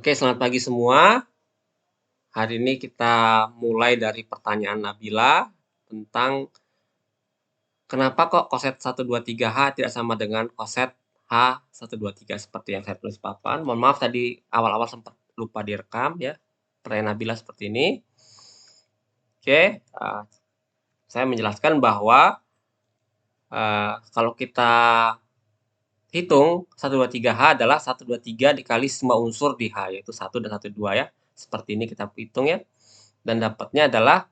Oke, selamat pagi semua. Hari ini kita mulai dari pertanyaan Nabila tentang kenapa kok koset 123H tidak sama dengan koset H123 seperti yang saya tulis papan. Mohon maaf tadi awal-awal sempat lupa direkam ya. Pertanyaan Nabila seperti ini. Oke, saya menjelaskan bahwa kalau kita hitung 123H adalah 123 dikali semua unsur di H, yaitu 1 dan 12 ya. Seperti ini kita hitung ya. Dan dapatnya adalah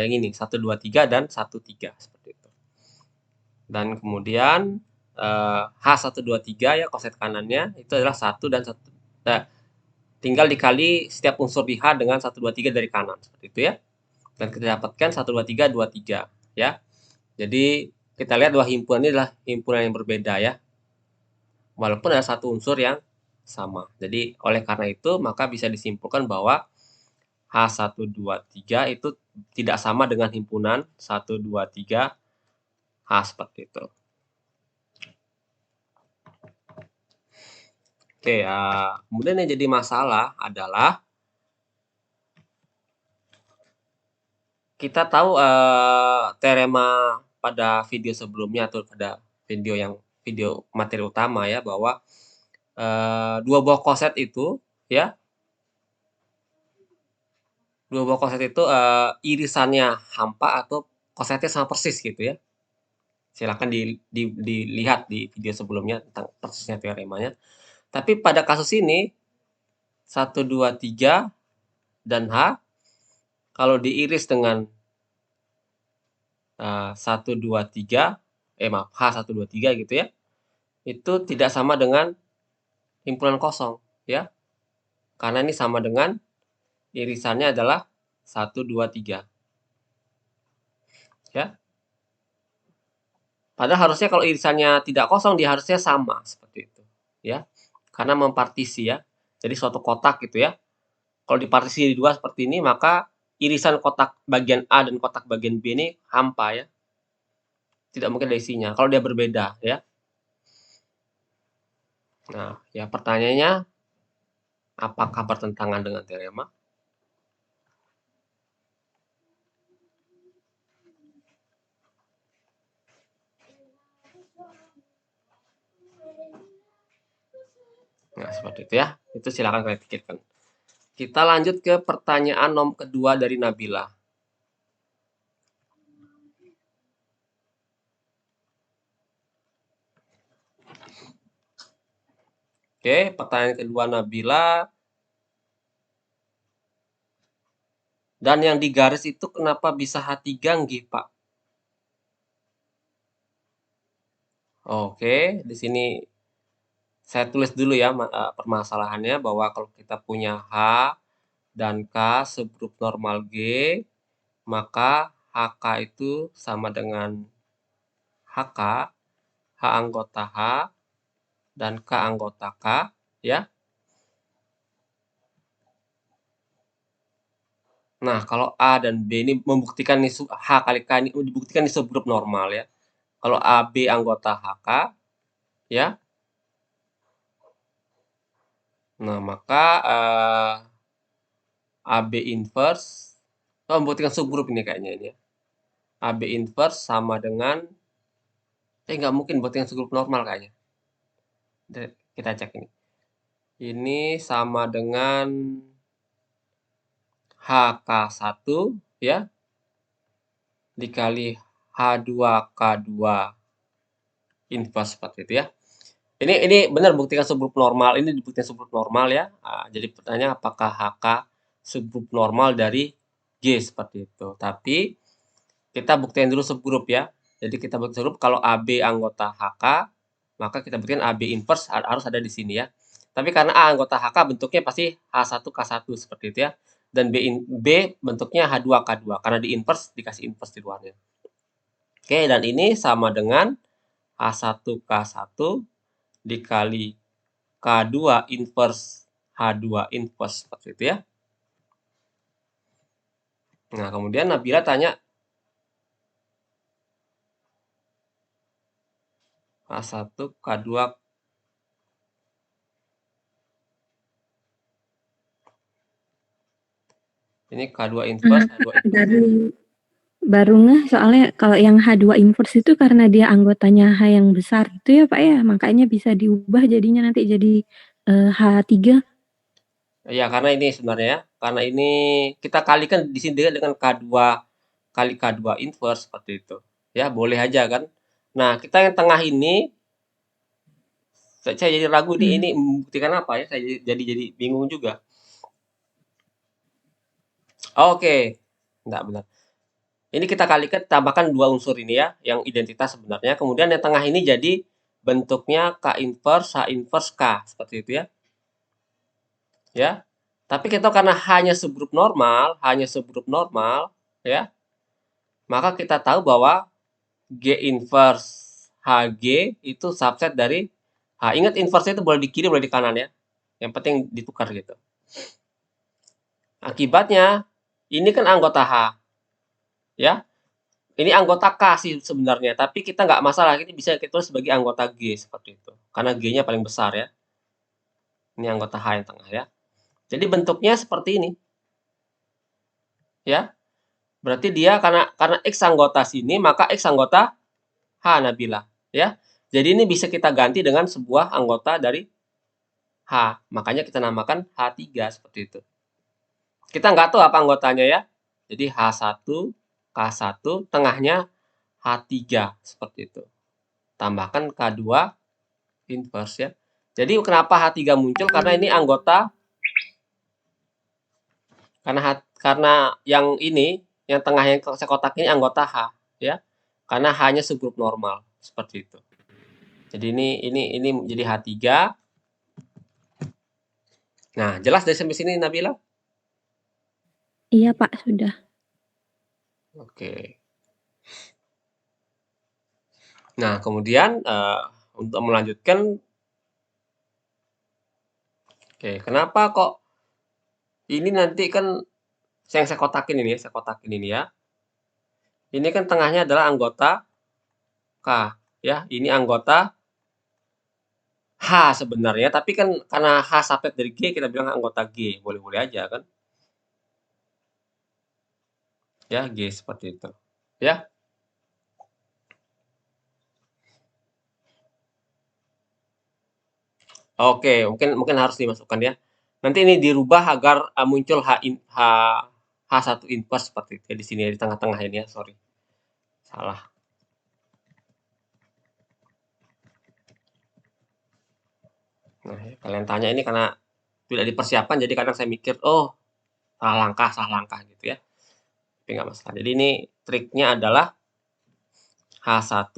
yang ini 123 dan 13 seperti itu. Dan kemudian H123 ya koset kanannya itu adalah 1 dan 1. Tinggal dikali setiap unsur di H dengan 123 dari kanan seperti itu ya. Dan kita dapatkan 123 23 ya. Jadi kita lihat bahwa himpunan ini adalah himpunan yang berbeda ya. Walaupun ada satu unsur yang sama. Jadi oleh karena itu maka bisa disimpulkan bahwa H123 itu tidak sama dengan himpunan 123H seperti itu. Oke, kemudian yang jadi masalah adalah kita tahu teorema pada video sebelumnya atau pada video materi utama ya bahwa dua buah koset itu ya irisannya hampa atau kosetnya sama persis gitu ya. Silakan dilihat di video sebelumnya tentang persisnya teoremanya. Tapi pada kasus ini 123 dan H kalau diiris dengan 123 H123 gitu ya. Itu tidak sama dengan himpunan kosong ya. Karena ini sama dengan irisannya adalah 123. Ya. Padahal harusnya kalau irisannya tidak kosong dia harusnya sama seperti itu, ya. Karena mempartisi ya. Jadi suatu kotak gitu ya. Kalau dipartisi di dua seperti ini maka irisan kotak bagian A dan kotak bagian B ini hampa ya. Tidak mungkin ada isinya kalau dia berbeda ya. Nah, ya pertanyaannya apakah bertentangan dengan teorema? Nah, seperti itu ya. Itu silakan kalian pikirkan. Kita lanjut ke pertanyaan nomor kedua dari Nabila. Oke, pertanyaan kedua Nabila. Dan yang digaris itu kenapa bisa H3 nggih, Pak? Oke, di sini saya tulis dulu ya permasalahannya bahwa kalau kita punya H dan K subgrup normal G, maka HK itu sama dengan HK, H anggota H, dan K anggota K, ya. Nah, kalau A dan B ini membuktikan nih H kali K ini dibuktikan di subgrup normal ya. Kalau AB anggota HK, ya. Nah, maka AB inverse, membuktikan subgrup ini kayaknya ini ya. AB inverse sama dengan, nggak mungkin buktikan subgrup normal kayaknya. Kita cek ini. Ini sama dengan HK1 ya dikali H2K2 inverse seperti itu ya. Ini benar buktikan subgrup normal, ini dibuktikan subgrup normal ya. Jadi pertanyaan apakah HK subgrup normal dari G seperti itu. Tapi kita buktikan dulu subgrup ya. Jadi kita buktikan subgrup kalau AB anggota HK, maka kita buktikan AB inverse harus ada di sini ya. Tapi karena A anggota HK bentuknya pasti H1K1 seperti itu ya. Dan B bentuknya H2K2 karena di inverse dikasih inverse di luarnya. Oke, dan ini sama dengan H1K1 dikali K2 inverse H2 inverse seperti itu ya. Nah, kemudian Nabila tanya H1 K2 Ini K2 inverse, H2 inverse. Baru ngeh soalnya kalau yang H2 inverse itu karena dia anggotanya H yang besar itu ya Pak ya, makanya bisa diubah jadinya nanti jadi H3. Ya, karena ini sebenarnya, karena ini kita kalikan di sini dengan K2 kali K2 inverse seperti itu. Ya, boleh aja kan. Nah, kita yang tengah ini, saya jadi ragu nih, Hmm. ini membuktikan apa ya? Saya jadi bingung juga. Oke, enggak benar. Ini kita kalikan, tambahkan dua unsur ini ya, yang identitas sebenarnya. Kemudian yang tengah ini jadi bentuknya K inverse, H inverse K, seperti itu ya. Ya. Tapi kita karena hanya subgrup normal, ya, maka kita tahu bahwa G inverse HG itu subset dari H. Ingat inverse itu boleh di kiri, boleh di kanan ya. Yang penting ditukar gitu. Akibatnya, ini kan anggota H, ya. Ini anggota K sih sebenarnya, tapi kita nggak masalah. Ini bisa kita tulis sebagai anggota G seperti itu. Karena G-nya paling besar ya. Ini anggota H yang tengah ya. Jadi bentuknya seperti ini, ya. Berarti dia karena X anggota sini, maka X anggota H Nabila, ya. Jadi ini bisa kita ganti dengan sebuah anggota dari H. Makanya kita namakan H3 seperti itu. Kita nggak tahu apa anggotanya ya. Jadi H1, K1, tengahnya H3 seperti itu. Tambahkan K2 inverse ya. Jadi kenapa H3 muncul? Karena ini anggota, karena yang ini, yang tengah yang kotak ini anggota H ya. Karena H-nya subgrup normal seperti itu. Jadi ini jadi H3. Nah, jelas dari sampai sini Nabila? Iya Pak, sudah. Oke. Nah, kemudian untuk melanjutkan, oke, kenapa kok ini nanti kan yang saya kotakin ini, ya. Ini kan tengahnya adalah anggota K, ya. Ini anggota H sebenarnya, tapi kan karena H subset dari G, kita bilang anggota G, boleh-boleh aja kan? Ya, G seperti itu. Ya, oke, mungkin mungkin harus dimasukkan ya. Nanti ini dirubah agar muncul H1 inverse seperti itu ya, di sini ya, di tengah-tengah ini ya, sorry. Salah. Nah, ya, kalian tanya ini karena tidak dipersiapkan, jadi kadang saya mikir, oh, salah langkah gitu ya. Tapi nggak masalah. Jadi ini triknya adalah H1,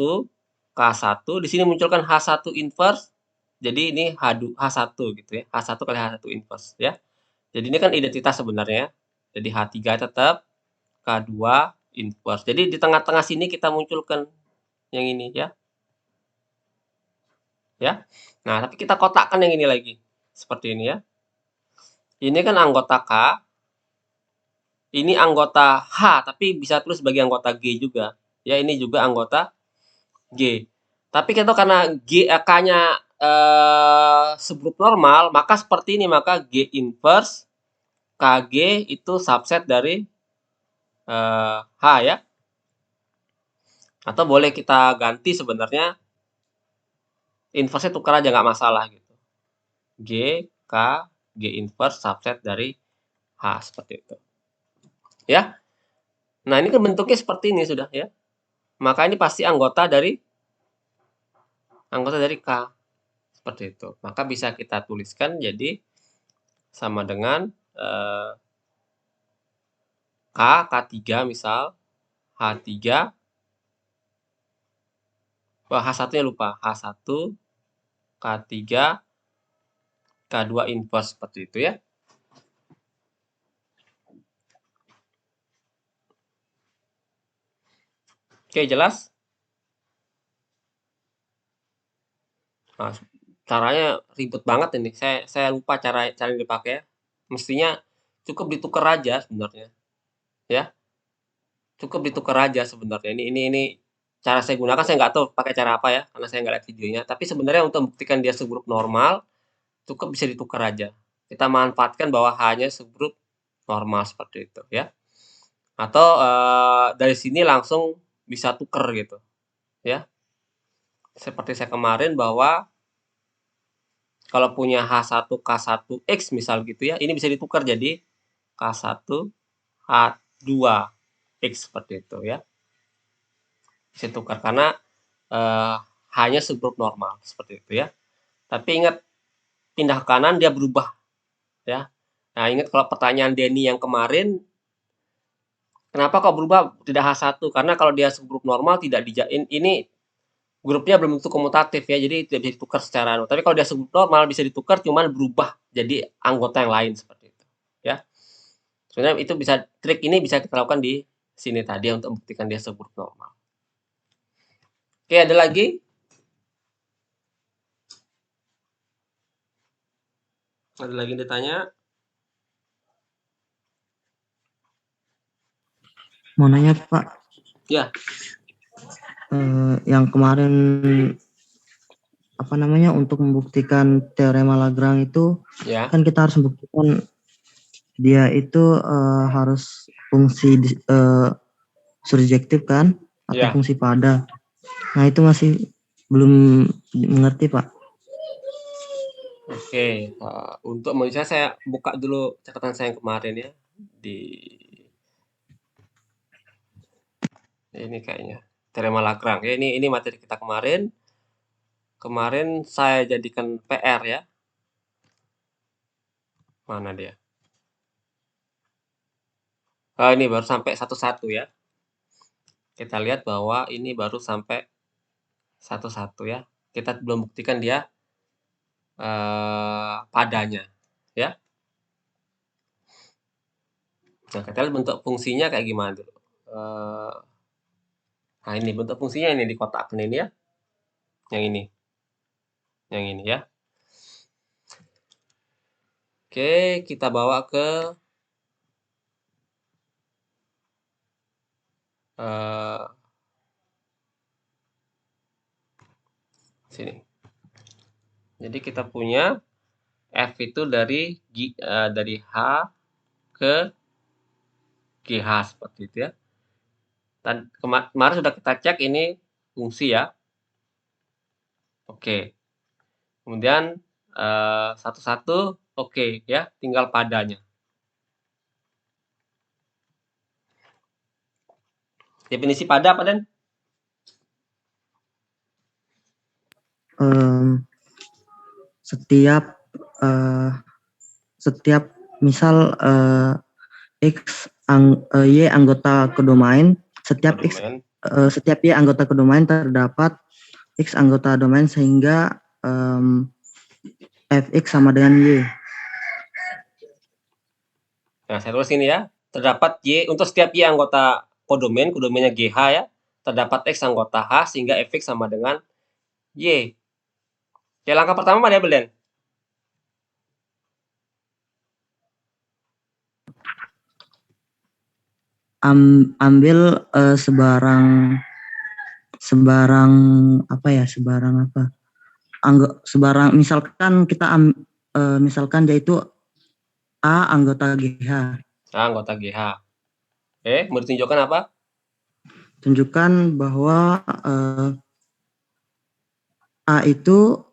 K1, di sini munculkan H1 inverse, jadi ini H1 gitu ya, H1 kali H1 inverse ya. Jadi ini kan identitas sebenarnya, jadi H3 tetap, K2 inverse. Jadi di tengah-tengah sini kita munculkan yang ini ya. Ya. Nah, tapi kita kotakkan yang ini lagi. Seperti ini ya. Ini kan anggota K, ini anggota H, tapi bisa terus sebagai anggota G juga. Ya, ini juga anggota G. Tapi kita karena K-nya subgrup normal, maka seperti ini, maka G inverse KG itu subset dari H ya. Atau boleh kita ganti sebenarnya inverse tukar aja nggak masalah gitu. G, K, G inverse subset dari H seperti itu. Ya. Nah, ini kan bentuknya seperti ini sudah ya. Maka ini pasti anggota dari K seperti itu. Maka bisa kita tuliskan jadi sama dengan K, K3 misal, H3, wah H1-nya lupa, H1, K3, K2 inverse seperti itu ya. Oke, jelas? Nah, caranya ribet banget ini. Saya lupa cara yang dipakai ya. Mestinya cukup ditukar aja sebenarnya. Ya, cukup ditukar aja sebenarnya. Ini cara saya gunakan, saya nggak tahu pakai cara apa ya, karena saya nggak lihat videonya. Tapi sebenarnya untuk membuktikan dia subgrup normal, cukup bisa ditukar aja. Kita manfaatkan bahwa hanya subgrup normal seperti itu ya. Atau dari sini langsung bisa tuker gitu ya. Seperti saya kemarin bahwa kalau punya H1K1X misal gitu ya, ini bisa ditukar jadi K1H2X seperti itu ya. Bisa tukar karena hanya subgrup normal seperti itu ya. Tapi ingat pindah ke kanan dia berubah ya. Nah, ingat kalau pertanyaan Denny yang kemarin, kenapa kok berubah tidak H1? Karena kalau dia subgrup normal tidak dijain ini grupnya belum tentu komutatif ya, jadi tidak bisa ditukar secara tapi kalau dia subgrup normal bisa ditukar cuman berubah jadi anggota yang lain seperti itu ya. Sebenarnya itu bisa trik ini bisa kita lakukan di sini tadi untuk membuktikan dia subgrup normal. Oke, ada lagi? Ada lagi yang ditanya? Mau nanya Pak, Ya, yang kemarin apa namanya untuk membuktikan teorema Lagrange itu ya, kan kita harus membuktikan dia itu harus fungsi surjektif kan atau ya. fungsi pada. Nah itu masih belum mengerti Pak. Oke, untuk menulisnya saya buka dulu catatan saya yang kemarin ya di ini kayaknya teorema Lagrange. Ya, ini materi kita kemarin. Kemarin saya jadikan PR ya. Mana dia? Ini baru sampai 1-1 ya. Kita lihat bahwa ini baru sampai 1-1 ya. Kita belum buktikan dia padanya ya. Nah, kita lihat bentuk fungsinya kayak gimana dulu. Nah, ini bentuk fungsinya ini di kotak ini ya. Yang ini. Yang ini ya. Oke, kita bawa ke sini. Jadi kita punya F itu dari H ke GH seperti itu ya. Dan kemarin sudah kita cek ini fungsi ya. Oke. Kemudian satu-satu oke ya, tinggal padanya. Definisi pada apa Dan? Setiap misal Y anggota kodomain, setiap Y anggota kodomain terdapat X anggota domain sehingga Fx sama dengan Y. Nah, saya tulis ini ya. Terdapat Y untuk setiap Y anggota kodomennya GH ya. Terdapat X anggota H sehingga Fx sama dengan Y. Oke, langkah pertama mana ya, Belden? Ambil sebarang apa ya, sebarang misalkan kita misalkan dia itu A anggota GH. Anggota GH. Oke, mau ditunjukkan apa? Tunjukkan bahwa A itu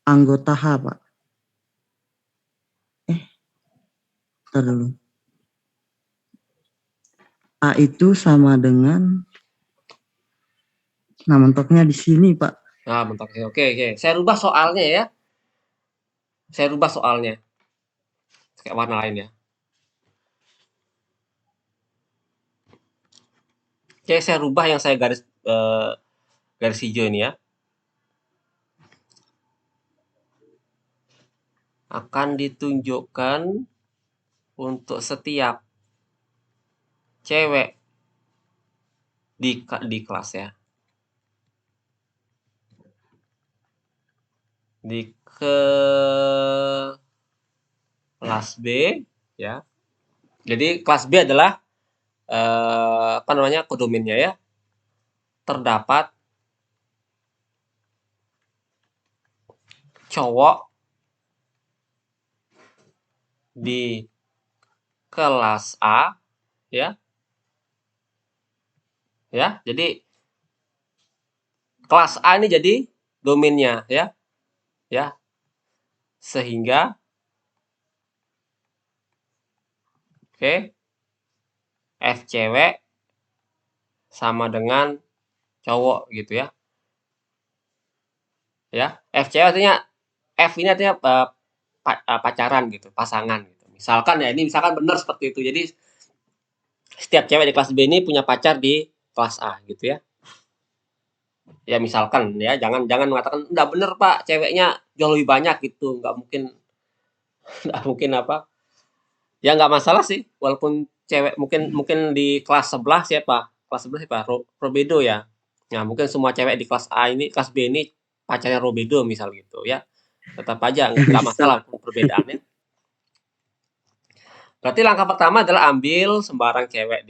anggota H, Pak. Bentar dulu. A itu sama dengan, nah mentoknya di sini, Pak. Nah, mentoknya. Oke. Saya rubah soalnya ya. Kayak warna lain ya. Oke, saya rubah yang saya garis hijau ini ya. Akan ditunjukkan untuk setiap cewek di kelas ya. Di kelas B ya. Jadi kelas B adalah kodomennya ya. Terdapat cowok di kelas A, ya. Ya, jadi kelas A ini jadi domainnya, ya. Ya. Sehingga oke, F cewek sama dengan cowok gitu ya. Ya, F cewek artinya F ini artinya pacaran gitu, pasangan gitu. Misalkan ya, ini misalkan benar seperti itu. Jadi setiap cewek di kelas B ini punya pacar di kelas A gitu ya. Ya misalkan ya, jangan mengatakan enggak bener Pak, ceweknya jauh lebih banyak gitu, nggak mungkin nggak mungkin apa. Ya nggak masalah sih, walaupun cewek mungkin di kelas sebelah siapa? Kelas sebelah siapa? Robedo ya. Nah, mungkin semua cewek di kelas A ini, kelas B ini pacarnya Robedo misal gitu ya. Tetap aja nggak masalah perbedaannya. Berarti langkah pertama adalah ambil sembarang cewek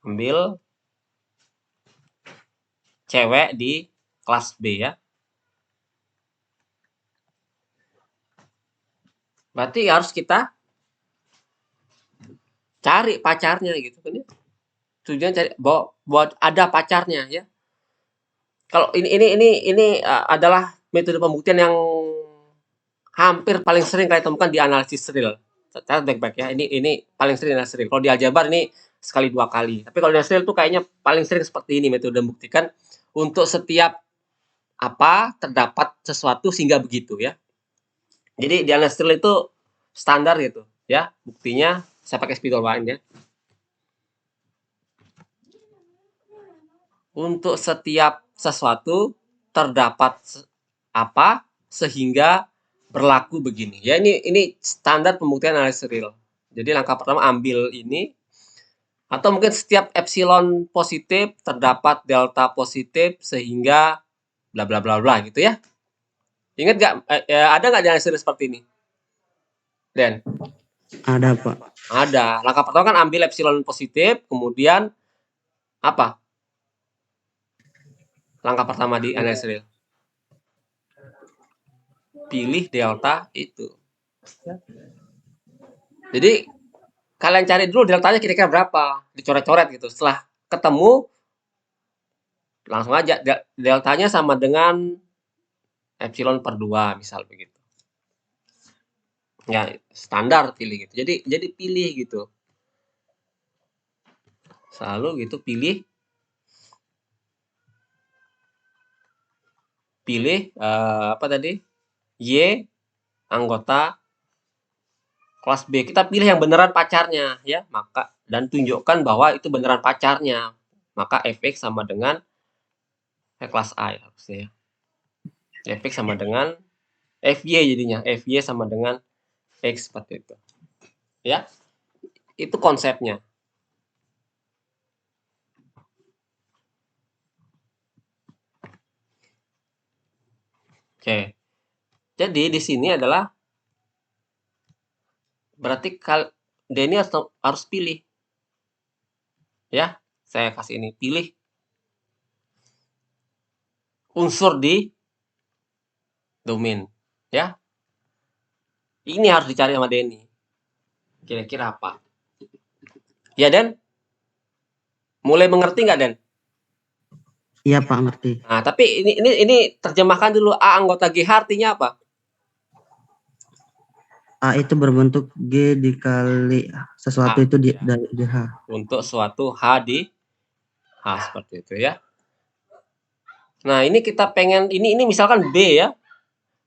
ambil cewek di kelas B ya. Berarti harus kita cari pacarnya gitu kan ya. Tujuan cari buat ada pacarnya ya. Kalau ini adalah metode pembuktian yang hampir paling sering kalian temukan di analisis real. Catat baik-baik ya. Ini paling sering analisis real. Kalau di aljabar ini sekali 2 kali. Tapi kalau di analisis real tuh kayaknya paling sering seperti ini metode membuktikan untuk setiap apa terdapat sesuatu sehingga begitu ya. Jadi di analisis real itu standar gitu ya. Buktinya saya pakai spidol lain ya. Untuk setiap sesuatu terdapat apa sehingga berlaku begini. Ya ini standar pembuktian analisis real. Jadi langkah pertama ambil ini, atau mungkin setiap epsilon positif terdapat delta positif sehingga bla bla bla bla gitu ya. Ingat nggak? Ada nggak di analisis real seperti ini? Den? Ada Pak. Ada. Langkah pertama kan ambil epsilon positif, kemudian apa? Langkah pertama di analisis real. Pilih delta itu. Jadi kalian cari dulu deltanya kira-kira berapa, dicoret-coret gitu. Setelah ketemu langsung aja deltanya sama dengan epsilon per 2 misal begitu. Ya standar pilih gitu. Jadi pilih gitu. Selalu gitu pilih apa tadi? Y anggota kelas B. Kita pilih yang beneran pacarnya ya, maka dan tunjukkan bahwa itu beneran pacarnya. Maka Fx sama dengan kelas A ya harusnya ya. Fx sama dengan Fy jadinya. Fy sama dengan X seperti itu. Ya. Itu konsepnya. Oke. Jadi di sini adalah berarti Denny harus pilih. Ya, saya kasih ini pilih unsur di domain, ya. Ini harus dicari sama Denny. Kira-kira apa? Ya, Den? Mulai mengerti nggak, Den? Iya Pak, ngerti. Nah, tapi ini terjemahkan dulu. A anggota GH artinya apa? A itu berbentuk G dikali sesuatu H, itu ya. di H. Untuk suatu H di H seperti itu ya. Nah, ini kita pengen ini misalkan B ya.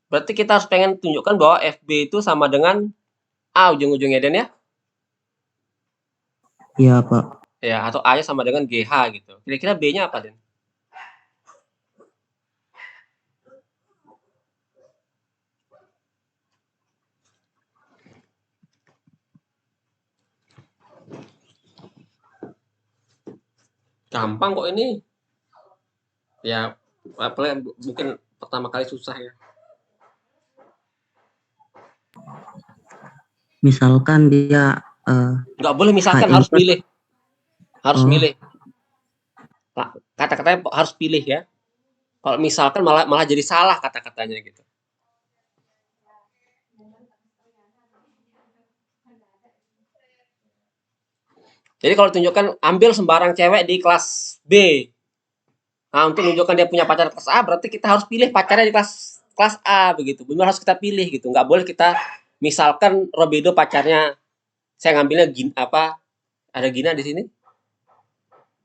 Berarti kita harus pengen tunjukkan bahwa FB itu sama dengan A ujung-ujungnya, Den ya. Iya Pak. Ya, atau A-nya sama dengan GH gitu. Kira-kira B-nya apa, Den? Gampang kok ini. Ya, apalagi mungkin pertama kali susah ya. Misalkan dia Nggak boleh misalkan, harus milih. Harus milih. Kata-katanya harus pilih ya. Kalau misalkan malah jadi salah kata-katanya gitu. Jadi kalau tunjukkan ambil sembarang cewek di kelas B. Nah, untuk menunjukkan dia punya pacar kelas A, berarti kita harus pilih pacarnya di kelas A begitu. Benar harus kita pilih gitu. Nggak boleh kita misalkan Robido pacarnya, saya ngambilnya ada Gina di sini,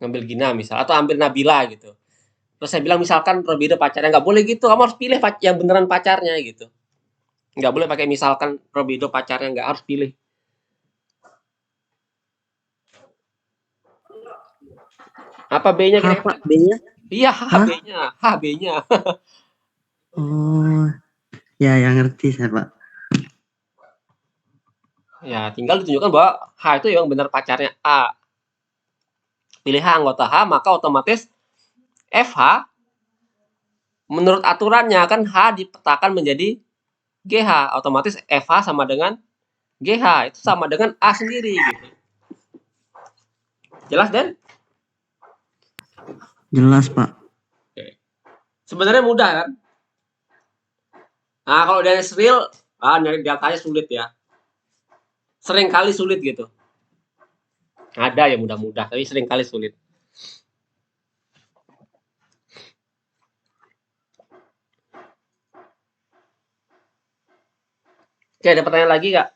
ngambil Gina misal, atau ambil Nabila gitu. Terus saya bilang misalkan Robido pacarnya, nggak boleh gitu. Kamu harus pilih yang beneran pacarnya gitu. Nggak boleh pakai misalkan Robido pacarnya, nggak harus pilih. Apa B-nya H, kira-kira? Pak, B-nya? Iya, Hah? HB-nya. Oh, ya ngerti saya, Pak. Ya, tinggal ditunjukkan bahwa H itu yang benar pacarnya A. Pilih H anggota H, maka otomatis FH menurut aturannya kan H dipetakan menjadi GH. Otomatis FH sama dengan GH. Itu sama dengan A sendiri gitu. Jelas, Den? Jelas, Pak. Oke. Sebenarnya mudah kan? Nah, kalau Dennis real, nyari datanya sulit ya. Sering kali sulit gitu. Ada ya mudah-mudah, tapi sering kali sulit. Oke, ada pertanyaan lagi nggak?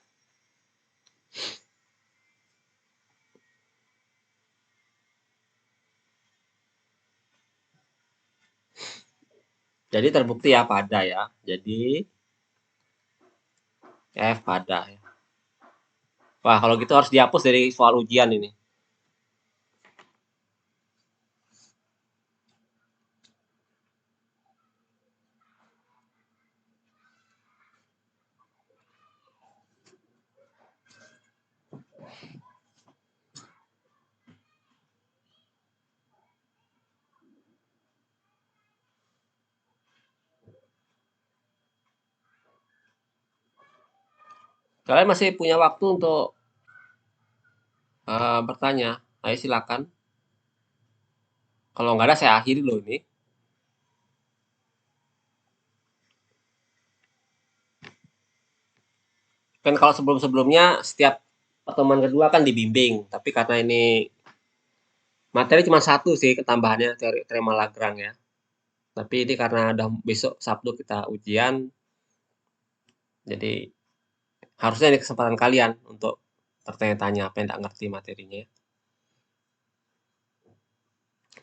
Jadi terbukti ya pada ya. Jadi F pada ya. Wah, kalau gitu harus dihapus dari soal ujian ini. Kalian masih punya waktu untuk bertanya. Ayo silakan. Kalau nggak ada saya akhiri loh ini. Kan kalau sebelum-sebelumnya setiap pertemuan kedua kan dibimbing, tapi karena ini materi cuma satu sih ketambahannya teorema Lagrange ya. Tapi ini karena udah besok Sabtu kita ujian, jadi harusnya ini kesempatan kalian untuk bertanya-tanya apa yang nggak ngerti materinya.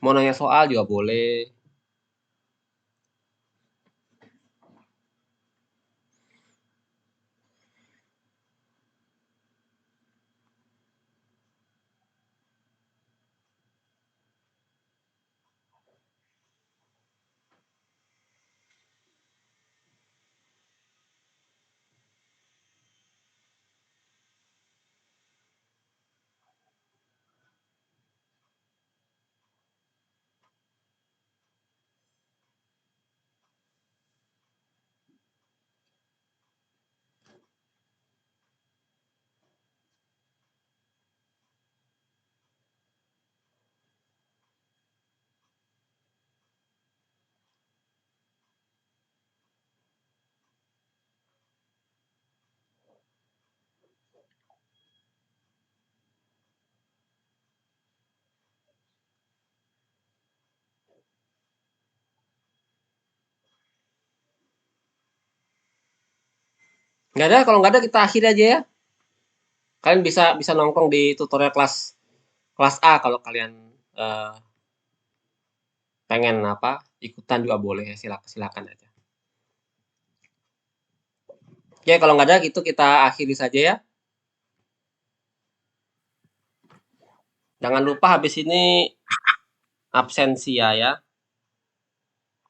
Mau nanya soal juga boleh. Nggak ada, kalau nggak ada kita akhiri aja ya. Kalian bisa bisa nongkrong di tutorial kelas A kalau kalian pengen ikutan juga boleh ya, silakan aja. Oke, kalau nggak ada gitu kita akhiri saja ya. Jangan lupa habis ini absensia ya.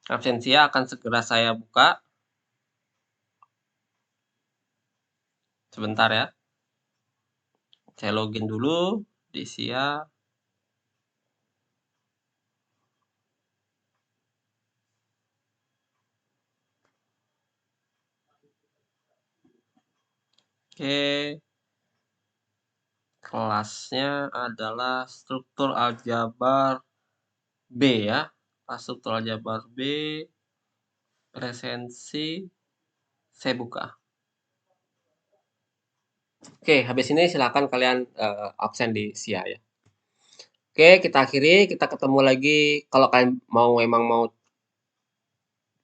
Absensia akan segera saya buka. Sebentar ya. Saya login dulu di SIA. Oke. Kelasnya adalah struktur aljabar B ya. Struktur aljabar B. Presensi. Saya buka. Oke, habis ini silakan kalian absen di SIA ya. Oke, kita akhiri, kita ketemu lagi kalau kalian memang mau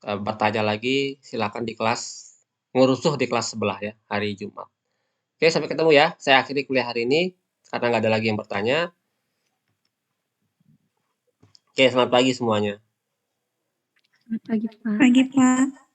bertanya lagi, silakan di kelas, ngerusuh di kelas sebelah ya, hari Jumat. Oke, sampai ketemu ya. Saya akhiri kuliah hari ini, karena nggak ada lagi yang bertanya. Oke, selamat pagi semuanya. Selamat pagi, Pak. Pagi, Pak.